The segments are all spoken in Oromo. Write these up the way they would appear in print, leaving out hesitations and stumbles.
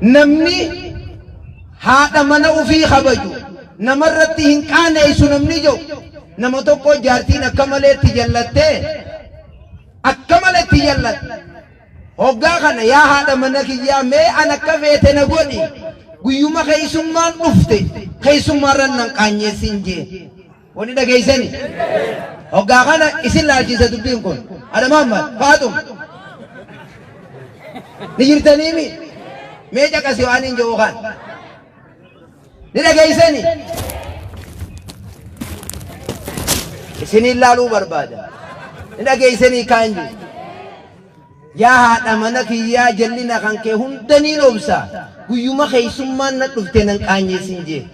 نمني هذا من وفي خبجو نمرتهم كان يسنمني جو نمتوكو جارتين أكملت تجلته أكملت تجلت هوغاخنا يا هذا منك يا مي أنا كفيت نقولي ويوم خيسمان أفتي خيسمان رنن كاني سنجي وني ده كيسني هوغاخنا إسلا الجيسة تبينكم هذا محمد فاتم نجرتني مي ميجا كسيوانين جوخان نده كيسني إسني اللالو بربادا نده كيسني كانجي يا هذا منك يا جلنا كانك هندني لوسا ويوم خيسمان نتفتن كاني سنجي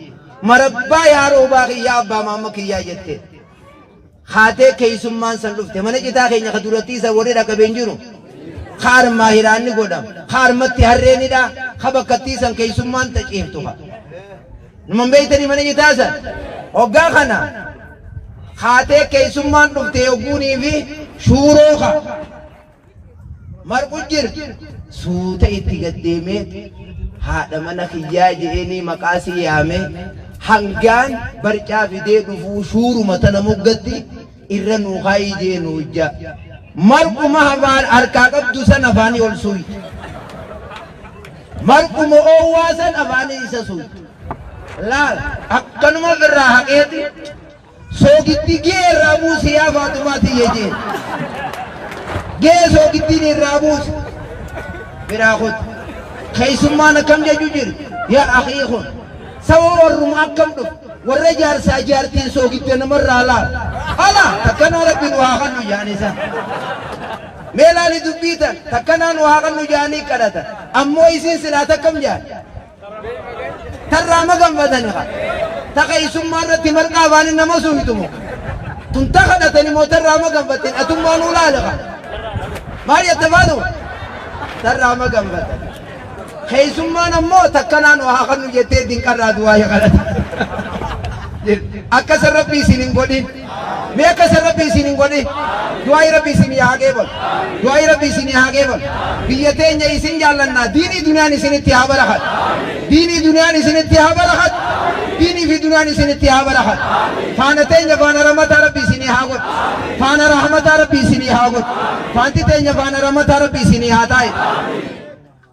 مربى يا روباخي يا أبا مامك يا جتة خاطئ خيسمان سنلفت من جتا خيني خدورتي سووري رك بينجرو خار ماهراني قدام خار متهرني دا خبكتي سن خيسمان تجيبتوها نمن بيتني من جتا سن أوجا خنا خاطئ خيسمان لفت يوغوني في شوروخا مرقجر سوت اتقدمه هذا منك ياجئني مقاسي يامه هنگان برجع في ده دفوشور مثلا مقدي إرنو خايجي نوجا مرقو مهبان أركاكب دوسا نفاني والسوي مرقو مؤواسا نفاني إسا لا أكنما براها كيتي سوكتي غير رابو سيا فاطماتي يجي جيسو كتيني رابوس براخد خيسمان كم جوجر يا أخي خون سوى ورم أكم دو ورجال ساجارتين سو كتير نمر رالا ألا تكنا ربي نوهاقن نجاني سا ميلا لدبيتا تكنا نوهاقن نجاني كدتا أمو إسين سلاتا كم جان ترى مقام بدني خا تخيسمان رتي مرقاباني نمسو هتمو تنتخدتني موتر مقام بدن أتمانو لالغا ما يتفادوا ترى ما قمت خيسمان مو تكنان وهاخن جتة دين كرادوا يا خالد أكسر ربي سنين قدين ما أكسر ربي سنين قدين دعاء ربي سنين هاجبل دعاء ربي سنين هاجبل بيتين جايسين جالنا ديني دنيا نسني تياب رخت ديني دنيا نسني تياب رخت ديني في دنيا نسني تياب رخت فانتين جفانا رحمة ربي سنين هاجود فانا رحمة ربي سنين هاجود فانتين جفانا رحمة ربي سنين هاتاي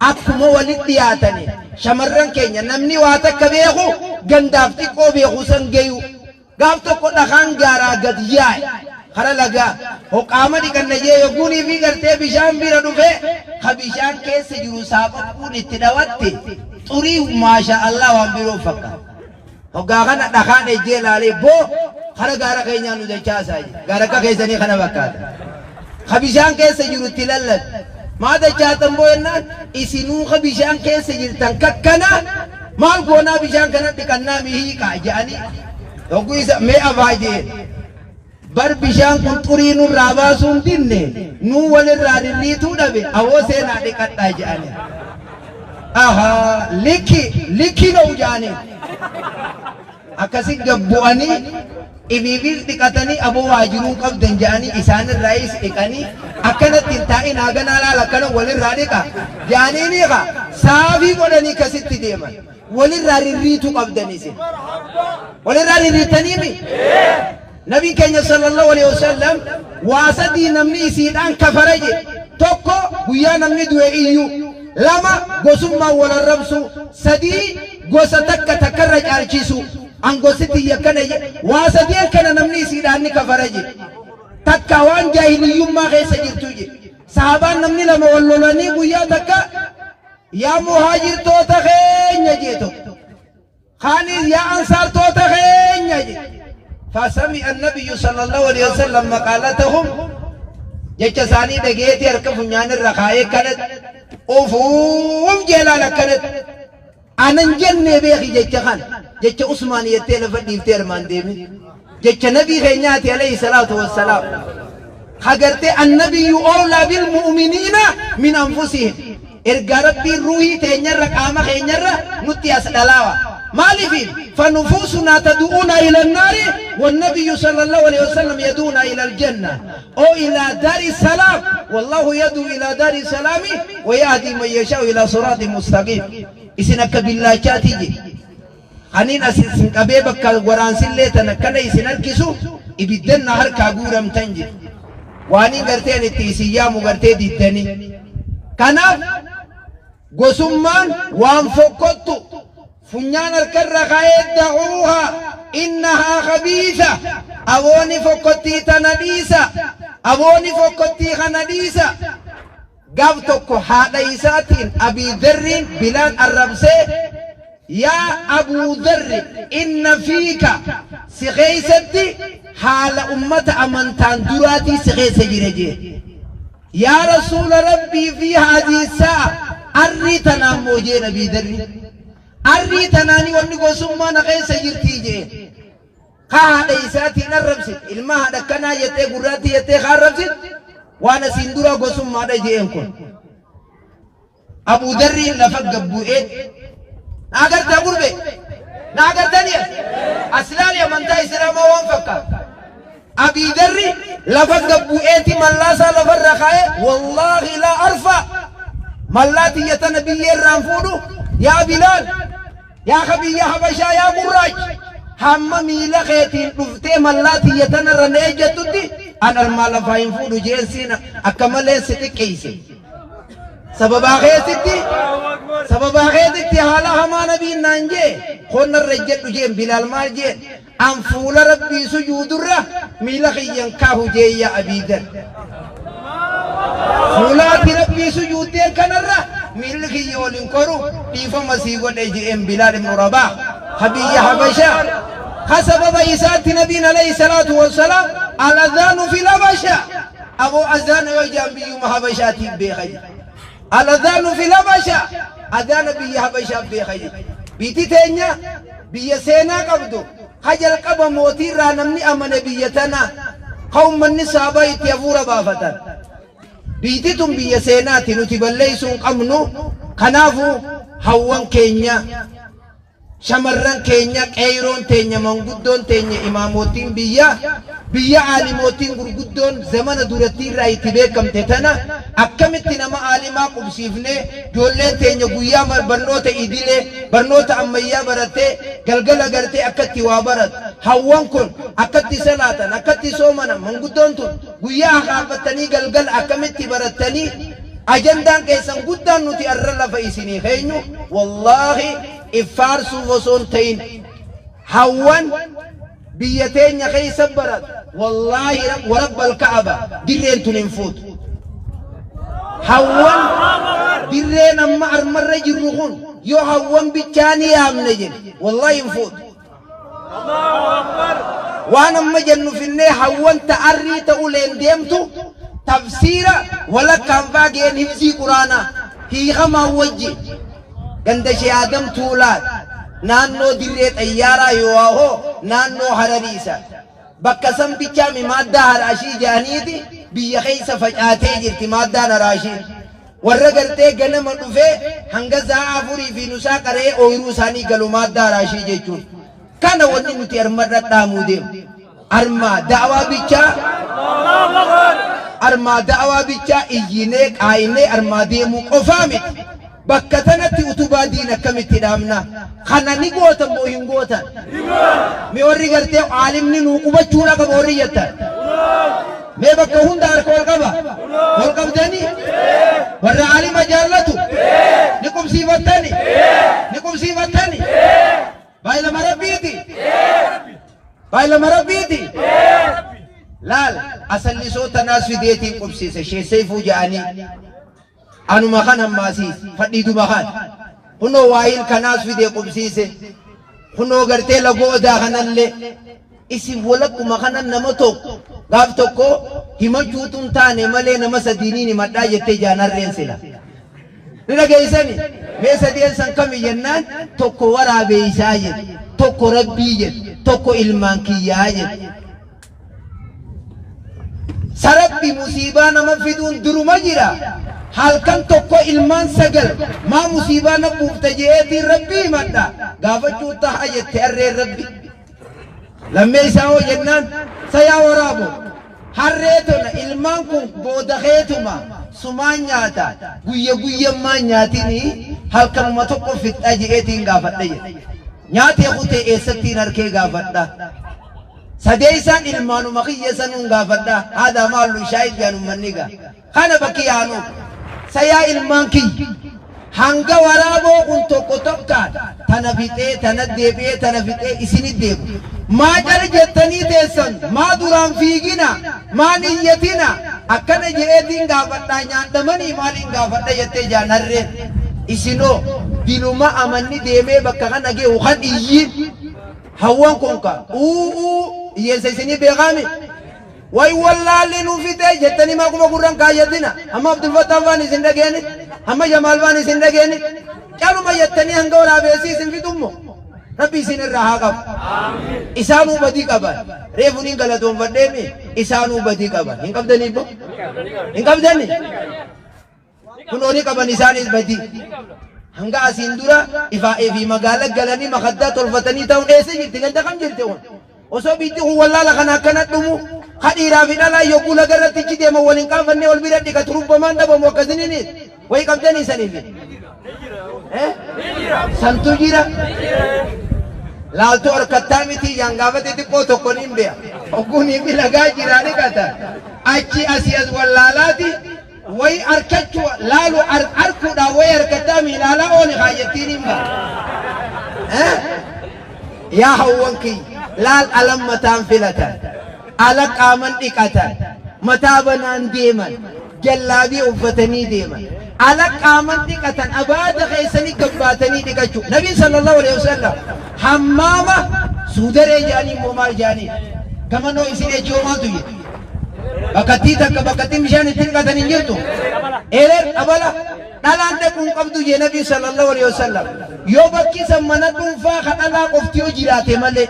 أكمل ولدياتني شمرن كينيا نمني واتك بيخو جندافتي كو بيخو سنجيو قافتو كنا خان جارا قد ياي خلا لغا هو قامدي كان نجي يقوني في غرتي بشام بيردو في خبيشان كيس جرو سابق كوني تدواتي توري ما شاء الله وانبيرو فكا هو قاقنا دخان اجيل علي بو خلا غارا كينيا نجي چاسا غارا كا كيساني خنا بكاتا خبيشان كيس جرو تلالت ماذا جاتم بوينا إسنو خبيشان كيس جرتن ككنا مال قونا بيشان كنا تكنا ميهي كاجاني يقول إذا مي أباجي بر بيشان كنتورينو راباسون دينه نو ولي رادلي تودبي أوسي نادي كتا جاني آها لكي نو جاني أكسي جبواني إبيبيل دكاتني أبو واجرون قف دنجاني إسان الرئيس إكاني أكنت تنتاين آغانا لا لكنا ولي رادكا جاني نيغا سافي ولني كسيت ديما ولي راري ريتو قف دنيسي ولي راري ريتنيمي نبي كينيا صلى الله عليه وسلم واسدي نمني سيدان كفرجي توكو ويا نمني دوئي إيو لما قسما ولا ربسو سدي قسطك تكرج الجيسو أنغوستي يكنا واسدي كنا نمني سيدان كفرجي تكوان جاهلي يوم ما غير سجلتوجي صحابان نمني لما ولولاني ويا تكا يا مهاجر توتا خين يجيتو خاني يا أنصار توتا خين يجي فسمع النبي صلى الله عليه وسلم مقالتهم جيش ثاني دقيتي أركب نيان الرخائي كانت أوف جلال كانت أنا جن بيخي جيش خان جيش عثماني التلفون ديفتير مان ديمي جيش نبي خيناتي عليه الصلاة والسلام خجرت النبي أولى بالمؤمنين من أنفسهم إرجع روحي تنير كاما خينير نتي أسدلاوا مالفين فنفوسنا تدعونا إلى النار والنبي صلى الله عليه وسلم يدعونا إلى الجنة أو إلى دار السلام والله يدعو إلى دار السلام ويهدي من يشاء إلى صراط مستقيم إسنك بالله شاتيجي أنين أسن قبيبك وران سليتنا كنا إسن الكسو إبدنا هركا غورم تنجي واني غرتين التيسيام غرتي ديتني كناف غسمان وان فقطو فنيان الكرة خايد دعوها إنها خبيثة أبوني فقطي تنبيسة أبوني فقطي خنبيسة قابتك هذا إساتين أبي ذر بلان الربسي يا أبو ذر إن فيك سخيستي حال أمة أمنتان دراتي سخيس جرجي يا رسول ربي في هذه الساعة أريتنا موجين أبي ذر أريتنا نيوانيكو سمما نخيس جرتيجي هذا إساتين الربسي المها دكنا يتي قراتي يتي خاربسي وانا سندورا قسم ما دا جينكم ابو ذر لفق بوئت ناغر تقول بي ناغر تانية اسلال يا منتا اسلام وانفقا ابي ذر لفق بوئت ملاسا لفرقائي والله لا ارفع ملاتي يتنبي الرانفودو يا بلال يا خبي يا حبشا يا قراج حمامي لخيتي نفتي ملاتي يتنر نيجتودي أنا المال فاين فودو جيسينا أكمل ستكيسي سبب آخيتي حالا هما نبي نانجي خون الرجل جيم بلال مال جين أم فول ربي سجود الرّ ميلخي ينكاه جي يا أبي ذر فولات ربي سجود دين كان الرّ ميلخي يولين كورو ديفا مسيقو دي ام بلال بن رباح حبي يا حبشا خسبب إيسات نبينا عليه الصلاة والسلام الأذان في الأبشة أبو أذان وجنبي محبشاتي بخير الأذان في الأبشة أذان بي حبشة بخير بيتي تنيا بي سينا قبضو خجل قب موتي رانمني أمن بيتنا قوم من نسابة يتيفور بافتن بيتي تم بي سينا تنتبالي سن قمنو خنافو هوان كينيا شمران كينيا كيرون تينيا منقودون تينيا إماموتين بيا عالموتين غرقودون زمان دورتي رأي تبكم تتنا أكملت نما عالما قبسيفني جولين تينيا بيا برنوت إدلة برنوت أميا برتة قلقل أغرتي أكتي وابرت هوان كن أكتي سلاتا أكتي سومنا منقودون تون بيا خافتني قلقل أكملت برتني أجندان كيسان قدان نتي أرلا فايسيني خينو والله إفارسو وصون تين هوان بيتين يخي سبرت والله ورب الكعبة ديرين تنفوت هوان ديرين أما أرمر جرغون يو هوان بيتاني آمنجن والله ينفوت وانا مجنو في النهي هوان تأري تقولين ديمتو تفسير ولا كان باقي نفسي قرانا هي خما وجه عند شي آدم تولاد نانو ديريت أيارا يواهو نانو حرريسا بكسم بيكامي مادة هراشي جانيتي بيخيس فجأتي جرتي مادة نراشي ورقرتي غنم الوفي هنگزا عفوري في نسا قرأي اويرو ساني قلو مادة هراشي جيچون كان وني نتي ارمد دامو ديم ارما دعوة بيكا أرما دعوة بيجا إيجينيك آيني أرما ديمو قفامت بكتنتي أتوبا دينا كمت دامنا خانا نيقوتا موهن قوتا ميوري غرتي عالمني نوقوبا چولا قبوريتا مي بكا هندار كول قبداني ورى عالم جالتو نقوم سيفتاني بايلا مربيتي لال أصلي صوت الناس في ديتي قبسيس الشيء سيفو جاني أنا مخان ماسي فديتو مخان هنو وايل كناس في دي قبسيس هنو غرتي لغو داخنا اللي اسم ولك مخان نمتوك غافتوكو هما جوتون تاني ملي نمس دينيني مدى يتي جانا رينسلا نلا جيساني ميسا دين سنكمي جنان توكو ورا بيساجد توكو ربيجد توكو إلمانكياجد سربي مصيبة نمفدون درو مجرى حال كان توكو إلمان سجل ما مصيبة نبوفتجيتي ربي مدى غافتو تحاجة تأري ربي لما يساو جنان سيا ورابو حريتنا إلمانكم بودخيتما سمان نياتا قوية ما نياتيني hal kanuma tokko fixaa je'eetiin gaafadha jedhe nyaata kutee eessatti narkee gaafadha sadeeysan ilmaanuma kiyya sanuun gaafadha haadha maallu shaayid jaanum manniga kana bakki yaanu sayaa ilmaan kiyya hanga waraaboo kun tokko tokkaan tana fixee tana deebi'ee tana fixee isinit deebu maa jala jettanii teessan maa duraan fiigina maa niyyatina akkana je'eetiin gaafadhaa nyaandamanii maaliin gaafadha jettee jaanarreen isinoo diluma amanni deemee bakka kana ge'u kan iyyiin hawwan kunka iyyeessa isinii beekame way wallaalli nu fixee jettanii maa kuma gurran kaayyatina amma Abdulfattaan faan isin dhageeni amma Jamaal faan isin dhageeni caluma jettanii hanga waraabeessii isin fixummo rabbi isin irraa haa qabu isaanuu badii qaban reefu niin galatoonfadheemi isaanuu badii qaban hin qabdanii bo hin qabdanii kunooni qaban isaanis badii hanga asiin dura ifaa'ee fi magaala galanii makaddaa tolfatanii ta'uun eessa jirti ganda kam jirte on osoo biitti kun wallaala kana akkana dhumu hadhiiraa fi dhalaa yogguu lagarratti ichi deema waliin qaafannee ol bira dhiqa turubbamaan dhabamu akkasiniin way qabdanii saniif santu jira laaltu harkattaa miti yangaafate xiqqoo tokko niin be'a ogguunii fi lagaa jiraa dhiqata achi asii as wallaalaati way harkachu laalu harkuudha way harkattaa miilaalaa ooni kaayattiin hin ba'a yaa hawwan kiyya laal alam mataan filatan ala qaaman dhiqatan mataa banaan deeman jallaabii uffatanii deeman ala qaaman dhiqatan abaada keessanii gabbaatanii dhiqachuu nabiin sallallahu alaihi wasallam hammaama suudaree jaanii moo maal jaanii gamanoo isin ejoo maaltu jedhe bakkattii takka bakkattii bishaan itti dhiqatan hin jirtu erer abala dhalaan dhaquun qabdu jee nabii sallallahu alaihi wasallam yoo bakki san mana dhuunfaa ka dhalaa qofti yoo jiraate malee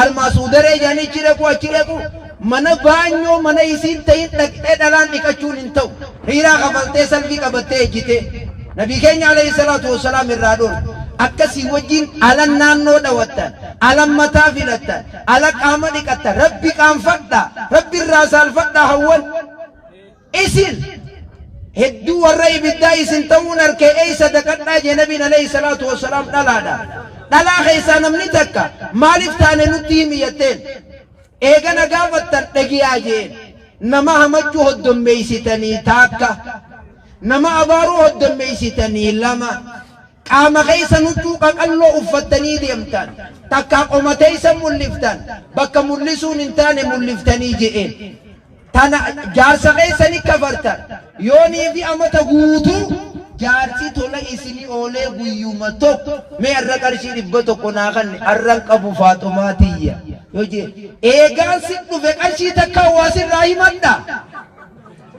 almaa suudaree jaanii achi dhaqu mana baanyoo mana isiin ta'in dhaqxee dhalaan dhiqachuun hin ta'u hiiraa kafaltee salphii qabattee ejjite nabii keenya alayhi salaatu wassalaam irraa dhoorgu akkasii wajjin alan naannoo dhawattan alan mataa filattan ala qaama dhiqattan rabbi qaanfadhaa rabbi irraa saalfadhaa hawwan isin hedduu warra ibiddaa isin ta'uun harkee eeysa daqadhaa jee nabiin alayhi salaatu wassalaam dhalaadha dhalaa keessaa namni takka maaliif taane nutti himi jetteen eegana gaafattan dhagiyaa jeen nama hamachuu hoddommeeysitanii taakka nama abaaruu hoddommeeysitanii lama qaama keessa nuccuu qaqalloo uffattanii deemtan takka qomateeysa mul'iftan bakka mul'isuun hin taane mul'iftanii je'een tana jaarsa keessanii kafartan yoonii fi amata guutuu jaarsi tola isinii oolee guyyuma tokko mee arra qarshii 100 naa kanne arran qabu Faaxumaatiyya yoo jee eegaan si dhufe qarshii takka hawaasirraa himadha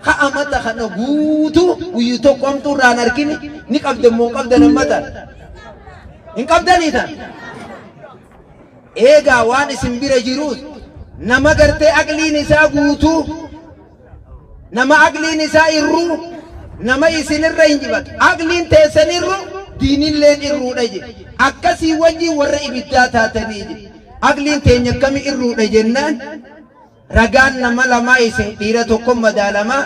ka amata kana guutuu guyyu tokko hamtuu irraan argini ni qabdammoo qabdan ammatan hin qabdanii tan eegaa waan isin bira jiruus nama gartee aqliin isaa guutuu nama aqliin isaa irruu nama isinirra hin jibatu aqliin teessanirru diinilleen irruudha je akkasii wajjin warra ibiddaa taatanii je aqliin teenya akkami irruudha jennaan ragaan nama lamaa isin dhiira tokko madaalamaa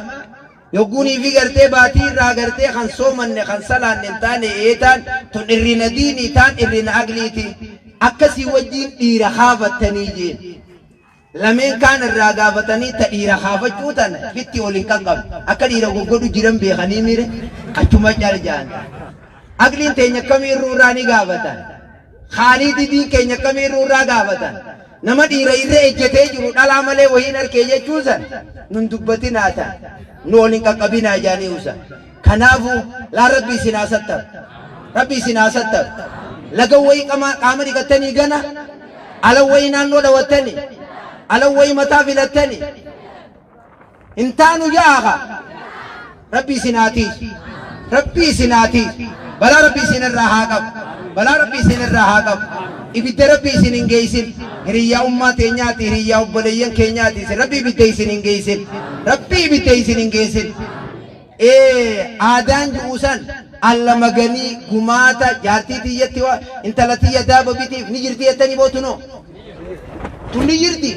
yogguunii fi gartee baatii irraa gartee kan soomanne kan salaanne hin taane eetaan tun irrina diinii taan irrina aqliiti akkasii wajjin dhiira haafattanii jeen lameen kaan irraa gaafatanii ta dhiira haafachuu tana fitti waliin qaqqabu akka dhiira goggodhu jiran beekanii mire achuma caljaan aqliin teenya akkamii irraa ni gaafatan khaalii didiin keenya akkamii irraa gaafatan nama dhiira irra ejjetee jiru dhalaa malee wahiin harkee jechuusan nun dubbatinaa tan nu waliin qaqqabinaa jaanii usan kanaafuu laa rabbi isin haasattan rabbi isin haasattan laga wayii qaama dhiqattanii gana ala wayii naannoo dhawattanii ala wayii mataa filattanii intaanu jaaha rabbi isin haatiis rabbi isin haatiis balaa rabbi isin irraa haa qabu balaa rabbi isin irraa haa qabu ibidda rabbi isin hin geeysin hiriyyaa ummaa teenyaati hiriyyaa obboleeyyan keenyaati rabbi ibidda isin hin geeysin rabbi ibidda isin hin geeysin aadaan juusan alla maganii gumaata jaartii tiyyatti waa intala tiyya daaba bitiif ni jirti jettanii bootunoo tun ni jirti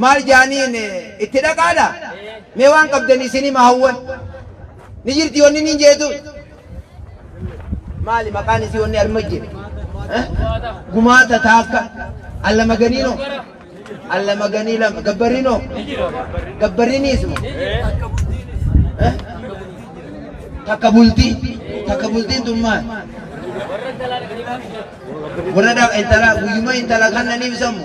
maal jaaniin itti dhaqaadha mee waan qabdan isinii mahawwan ni jirti wanni ni jeetu مالي مكاني سيوني المجد قماتا تاكا alla maganino alla maganila gabbarino gabbarini ismu takabulti tumma warada intala guyuma intala kanna ni bisamu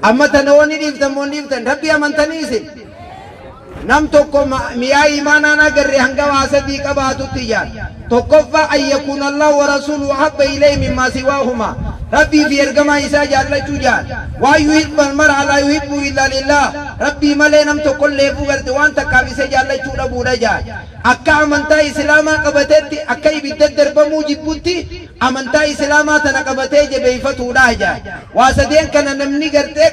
amma tanawani diftan rabbi amantani isin nam tokko miya imana na garre hanga wasati qabatutti jaan tokkoffa ay yakuna allah wa rasuluhu habba ilayhi mimma siwahuma rabbi fi ergama isa jaallachuu jaan wa yuhibbu al-mar'a la yuhibbu illa lillah rabbi malee nam tokko leefu garte waan takkaaf isa jaallachuu dhabuudha jaan akka amantaa islaamaa qabatetti akka ibidda darbamuu jibbutti amantaa islaamaa tana qabatee jabeeffatuudha jaan waa sadeen kana namni gartee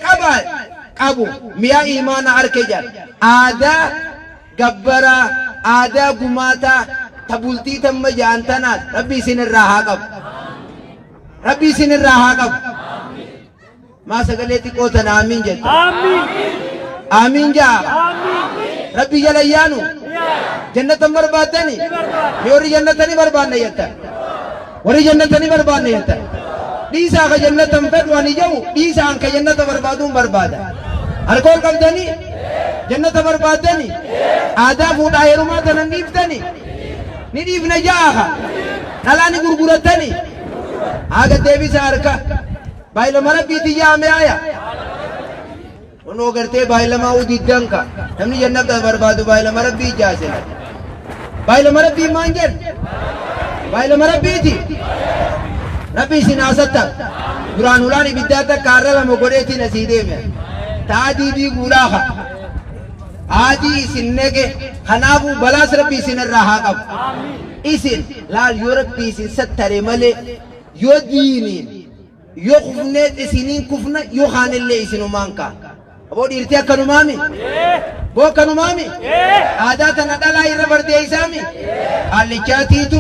qabu miya imana arke jaan aadaa gabbara aadaa gumaata tabultii tamma jaantanaa rabbi isinirraa haa qabu rabbi isinirraa haa qabu maa sagalee xiqqootan aamiin jettu aamiin jaa rabbi jala yaanu jannatan barbaaddani warri jannatani barbaanne jettan warri jannatani barbaanne jettan dhiisaa ka jannatan fedhu ani jedhu dhiisaan ka jannata barbaaduun barbaada alkool qabdani jannata barbaaddani aadaa fuudhaa heerumaa tanan dhiiftani ni dhiifna jaaha dhalaani gurguratani aga deebisa harka baay'ilama rabbiiti yaame aya onoo gartee baay'ilama udiddanka namni jannata barbaadu baay'ilama rabbii jaasila baay'ilama rabbii maan jedhu baay'ilama rabbiiti rabbii isin haasatta duraan ulaan ibiddaa takka har'a lama godheetiin asii deeme taadii diiguudhaaha aadii isin nege kanaafuu balaas rabbii isinirraa haa qabu isin laal yoo rabbii isin sattare malee yoo diiniin yoo kufneet isiniin kufna yoo kaanillee isinumaan kaa aboo dhiirtii akkanumaami boo akkanumaami aadaa tana dhalaa irra bardeeysaami haallichaatiitu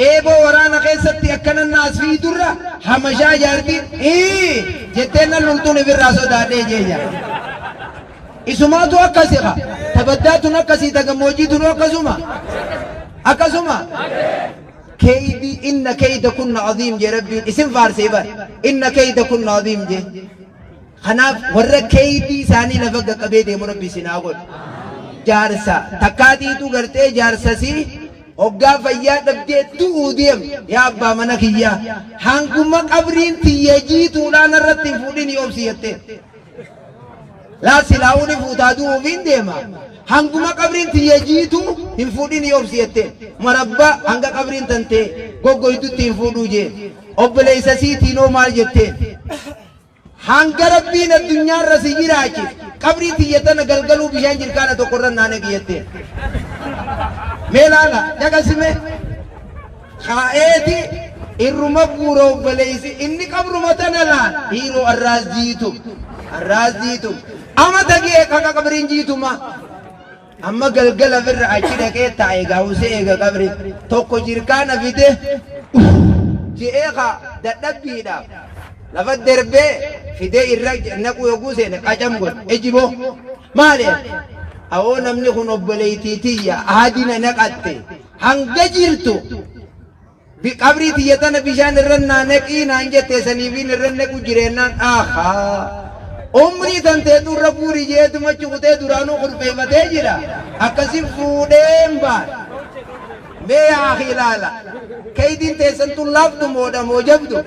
eeboo waraana keessatti akkana naas fiidurra hamashaa jaartiin jetteenna lultuun ibirraa sodaadhee jeeja isumaatu akkasiha tabaddaatun akkasii tagammoojjiitun akkasuma كيدي إن كيدكن عظيم جي ربي اسم فارسي بر إن كيدكن عظيم جي خناف ور كيدي ساني لفق قبيدي مربي سناغل جارسا تكادي تو غرتي جارسا سي اوغا فيا دبدي تو ديم يا ابا منكيا هانكما قبرين تيجي تولا نرتي فوديني اوبسيته لا سلاوني فوتادو وين ديما hanguma qabrin tiyejiitu hin fuudhin yoobsiyette marabba hanga qabrin tante goggoytutti hin fuudhuu jee obboleessa siitinoo maal jette hanga rabbiin addunyaarra si jiraachi qabrii tiyyatana galgaluu bishaan jirkaana tokkorra naane kiyyette mee laala jagasime kaa'eeti irruma guura obboleessi inni qabruma tana laan hiiroo arraas jiitu ama tagee kaka qabriin jiituma amma galgala firra achi dhaqee taa'e gaawusee eega qabri tokko jirkaana fide je'ee ka dadhabbiidhaaf lafa darbee fidee irra naqu yoguu seene qacam godhe ejiboo maali awoo namni kun obboleeytiitiyya haadina naqatte hanga jirtu qabrii tiyya tana bishaan irra naanaqii naan jette saniifiin irra naqu jireennaan umrii tantee durra fuuri jeetuma cukutee duraanuu qulfeeffatee jira akkasin fuudheen baan mee yaa ilaala kaydiin teessan tun laaftu moodha moo jabdu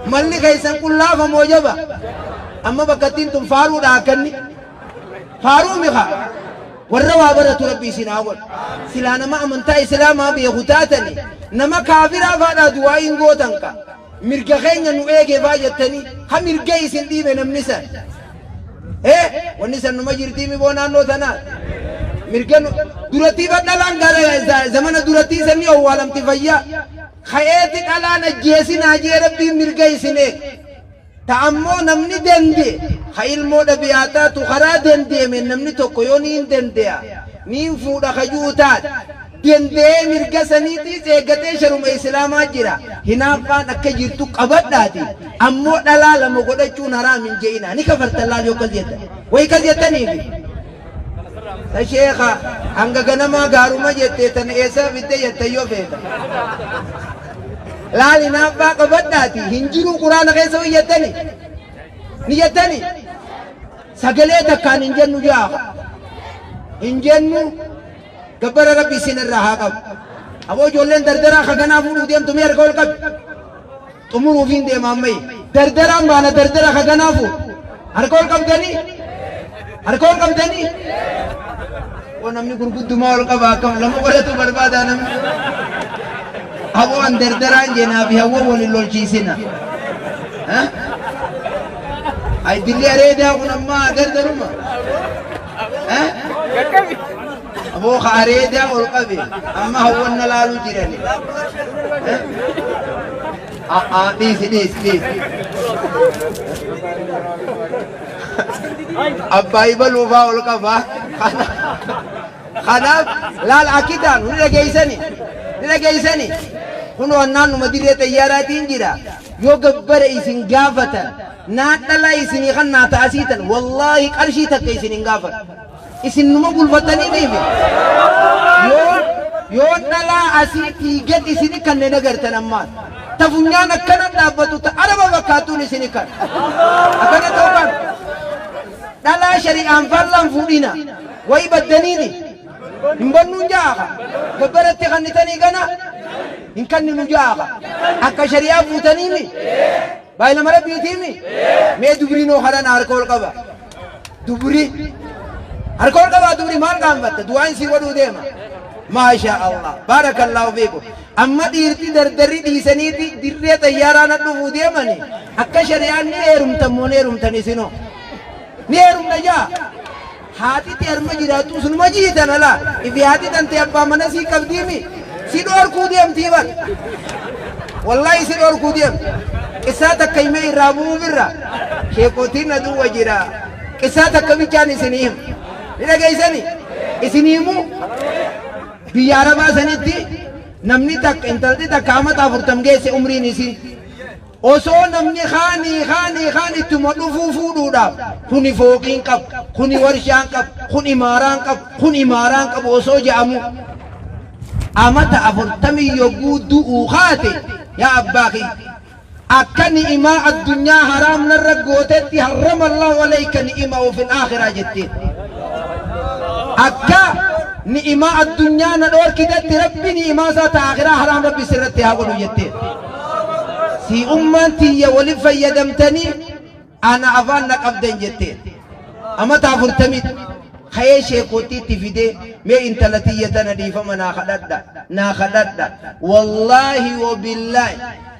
malli keessan kun laafa moo jaba amma bakkattiin tun faaruudha akkanni faaruu miha warra waa baratu rabbii isin haa godhu silaa nama amantaa islaamaa beeku taatani nama kaafiraa faadhaa du'aa hin gootan ka mirga keenya nu eege baa jettanii ha mirga isin dhiibe namni san wanni san numa jirtii mi boo naannoo tanaa mirga durattii badhalaan gara zamana durattii sanni owwaalamti fayyaa ka'eeti dhalaan ajjeesinaa jee rabbiin mirga isin eege ta'ammoo namni dende ha ilmoo dhabiyaataatu karaa dendeeme namni tokko yoo niin dende'a niin fuudha kajuu taat dendee mirga saniitis eeggatee sharuma islaamaa jira hinaaffaan akka jirtu qabadhaati ammoo dhalaa lama godhachuun haraam hin je'ina ni kafartan laal yoo akkas jettan way kas jettaniifi sheekha hanga ganamaa gaaruma jettee tan eessa bitte jette yoo feeta laali naabbaa qabadhaati hin jiru quraana keessa ni jettani sagalee takkaan hin jennu jaaha hin jennu gabbara rabbi isinirraa haa qabu aboo ijoolleen dardaraa kaganaa fuudhuu deemtu mee harka ol qabi xumuruuf hin deema ammayyi dardaraan baana dardara kaganaa fuudhu harka ol qabdanii namni gurguddumaa ol qaba akkam lama godhatu barbaada namni aboo an dardaraan jeenaa fi hawwa waliin lolchiisina ay dilli areedaa kun ammaa dardaruma aboo ka areedaa ol qabe amma hawwanna laaluu jirani dhiisi abbaa ibaluufaa ol qaba kanaaf laal akkitaan ni dhageeysani kun wannaannuma dirree xayyaaraatiin jira yoo gabbara isin gaafatan naadhala isinii kan naa ta'asiitan wallaahi qarshii takka isin hin gaafatan isin numa gulfatanii dhiife yoo dhalaa asiitii gad isini kanneen agartan ammaan tafunyaan akkana dhaabbatu ta araba fakkaatuun isini kan akkana ta'u kan dhalaa shari'aan fallaan fuudhina wayi baddaniini hin bannuun jaaha gabbaratti kannitanii gana hin kanninu jaaha akka shari'aa fuutaniimi baay'ilama rabbiitiimi mee dubrinoo hadhana harka ol qaba dubri harka ol qaba dubri maal qaanfatta du'aan si godhuu deema maasha Allah baarakallahu fiikum amma dhiirti dardarri dhiisaniiti dirree xayyaaraan dhufuu deemani akka shari'aan ni heerumtan moo ni heerumtan isinoo ni heerumna jaa haati harma jiraatu sunuma jiitan ala ifi haati tante abbaa mana sii qabdiimi si dhoorkuu deemtii bar wallahi si dhoorkuu deemti qissaa takka himee irraa bu'uu birra sheekotiin aduwwa jira qissaa takka bichaan isinii himu ni dhageeysani isinii himu biyya arabaa sanitti namni takka intalti takka amata 40 geesse umriin isii osoo namni khaanii ittuma dhufuu fuudhuudhaaf kuni fooqiin qabu kuni warshaan qabu kun imaaraan qabu osoo je'amu amata 40 yogguu du'uu kaate yaa abbaa kiyya akka ni'imaa addunyaa haraam narra gootetti harrama Allahu alayka ni'imaa fil aakhiraa jetteen akka ni'imaa addunyaa na dhoorkitetti rabbi ni'imaa isaa ta aakhiraa haraam rabbi sirratti haa godhu jetteen si ummanti waliin fayyadamtanii ana afaan na qabdan jetteen amata 40 khayee sheekootiitti fidee mee intalatiyya tana dhiifama naa kadhadha wallaahi wabillaahi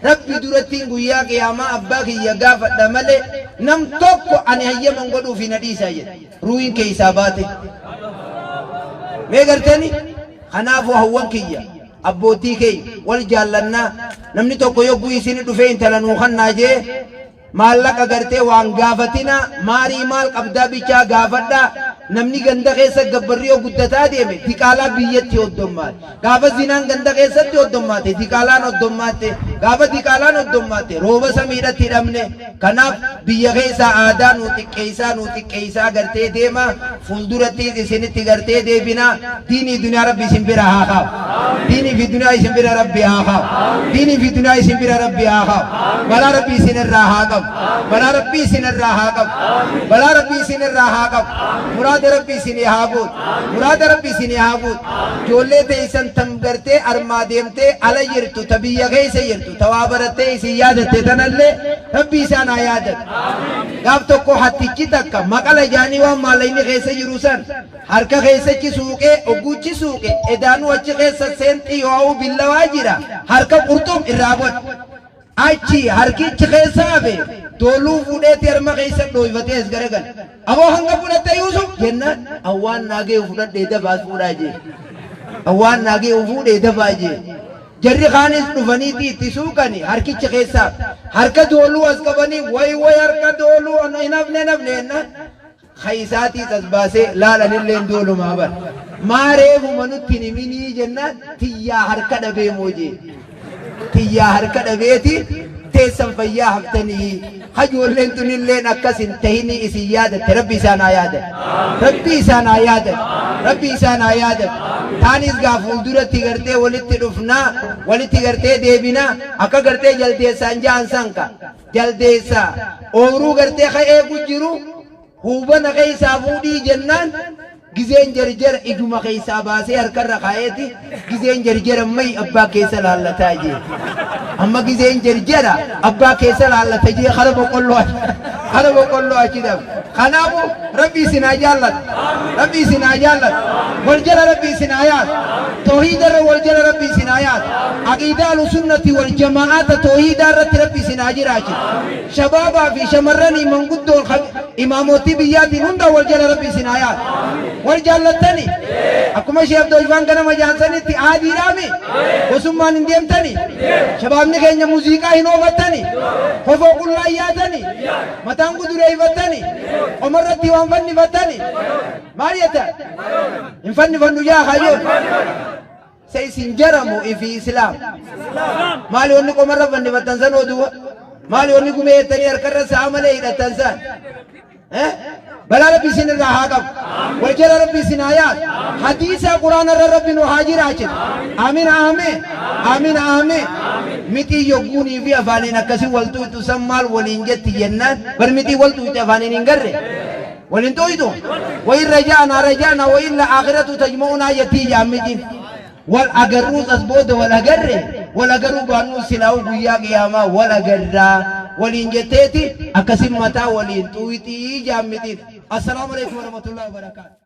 rabbi durattiin guyyaa qiyaamaa abbaa kiyya gaafadha malee nam tokko ani hayyaman godhuuf na dhiisaa jedhe ruuyin keessaa baate mee gartani kanaafuu hawwan kiyya abbootii kee wal jaallannaa namni tokko yogguu isini dhufee intala nuu kannaa jee maallaqa gartee waan gaafatina maarii maal qabdaa bichaa gaafadhaa namni ganda keessa gabbarri yoo guddataa deeme diqaalaa biyyatti hoddommaate gaafa zinaan ganda keessatti hoddommaate diqaalaan hoddommaate gaafa diqaalaan hoddommaate rooba samiidhatti hidhamne kanaaf biyya keessaa aadaa nuu xiqqeessaa gartee deema fuulduratti isinitti gartee deebinaa diinii duniyaa rabbi isin bira haa qabu diinii fi duniyaa isin bira rabbi haa qabu diinii fi duniyaa isin bira rabbi haa qabu balaa rabbi isinirraa haa qabu balaa rabbi isinirraa haa qabu balaa rabbi isinirraa haa qabu muraada rabbi isinii haa guutu muraada rabbi isinii haa guutu ijoollee teessan tam gartee armaa deemtee ala jirtu ta biyya keessa jirtu ta waa barattee isin yaadatte tanallee rabbi isaan haa yaadatu gaaf tokko hattichi takka maqala jaanii waan maalayni keessa jiru san harka keessachi suuqee ogguchi suuqe edaanuu achi keessa seenxii yoo billawaa jira harka qurxum irraa godhe achi harkichi keessa hafe dooluu fuudheeti harma keessa dhooyfatee as garagal aboo hanga fudhatte Yuusuf jennaan awwaan naagee fudhadhee dabaas fuudhaa jee awwaan naagee fuudhee dabaa jee jarri kaanis dhufaniiti itti suuqani harkichi keessa harka dooluu as qabanii way harka dooluu hin hafne enna khaysaatiis as baasee laalanillee doolumaa bar maareefuma nutti himinii jennaan tiyyaa harka dhabee moojee tiyyaa harka dhabeeti teessan fayyaa haftanii hajoolleen tunilleen akkas hin tahini isin yaadatte rabbi isaan haa yaadatu rabbi isaan haa yaadatu ربي إسان آيات تانيس غافول دورتي غرتي ولتي رفنا ولتي غرتي ديبنا أكا غرتي جلدي سانجان سانكا جلدي سا أورو غرتي خي بجرو هوبنا خي سافودي جنان جزين جرجر إجمع خي ساباسي هركر رخايتي جزين جرجر مي أبا كيسل الله تاجي أما جزين جرجر أبا كيسل الله تاجي خربوا كله أكيد خنابو ربي سناجالت ربي سناجالت والجل ربي سنايات توحيد والجل ربي سنايات عقيدة السنة والجماعات توحيد ربي سناجراج شبابا في شمرني من قد إماموتي بيادي هندا والجل ربي سنايات والجل الثاني أكما شيخ دوجوان كنا مجانسني تي عادي رامي وسمان نديم تاني شباب نكين موسيقى هنوفا تاني فوق الله ياتني متان قدري فتني عمرتي وانفني فتني ماريتا انفني فنو يا خيون سيسين جرمو في إسلام مالي ونكو مرة فني فتنسان ودوا مالي ونكو ميتني أركرس عملي إلى تنسان بلا ربي سن الرحاقب والجل ربي سن آيات حديث قرآن ربي نحاجر عجل آمين آمين آمين آمين متي يقوني في أفانين كسي والتو تسمال ولنجت جنان برمتي والتو تفانين انقر ولنتويتو وإن رجعنا وإلا آخرة تجمعنا يتي جامدين والأقروس أسبود والأقرو بانو سلاو بيا قياما والأقرى ولنجتيتي أكسي متا ولنتويتي جامدين السلام عليكم ورحمة الله وبركاته.